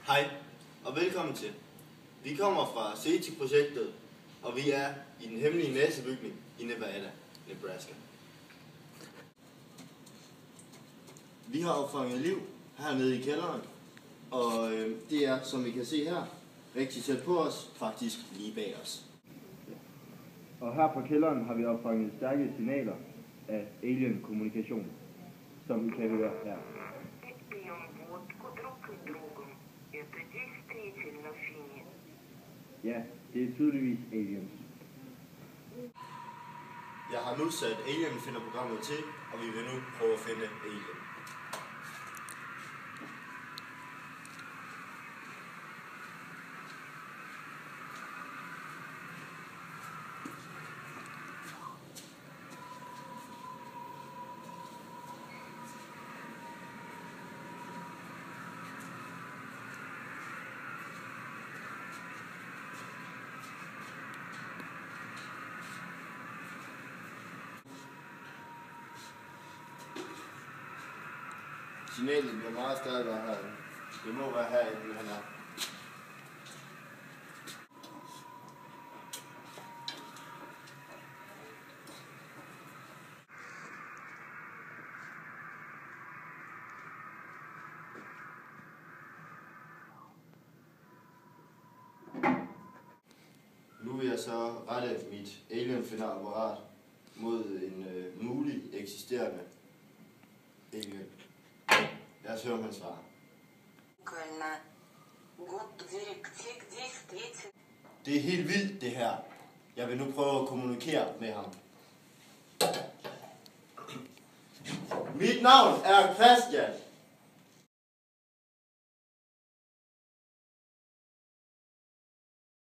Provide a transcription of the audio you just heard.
Hej og velkommen til. Vi kommer fra SETI-projektet, og vi er i den hemmelige NASA-bygning i Nevada, Nebraska. Vi har opfanget liv hernede i kælderen, og det er, som I kan se her, rigtig tæt på os, faktisk lige bag os. Og her fra kælderen har vi opfanget stærke signaler af alien-kommunikation, som I kan høre her. Ja, det er tydeligvis aliens. Jeg har nu sat Alien-finder-programmet til, og vi vil nu prøve at finde alien. Signalet bliver meget stærkere her. Det må være herinde, han er. Nu vil jeg så rette mit alien-finder-apparat mod en mulig eksisterende alien. Lad os høre, om han svarer. Det er helt vildt, det her. Jeg vil nu prøve at kommunikere med ham. Mit navn er Christian.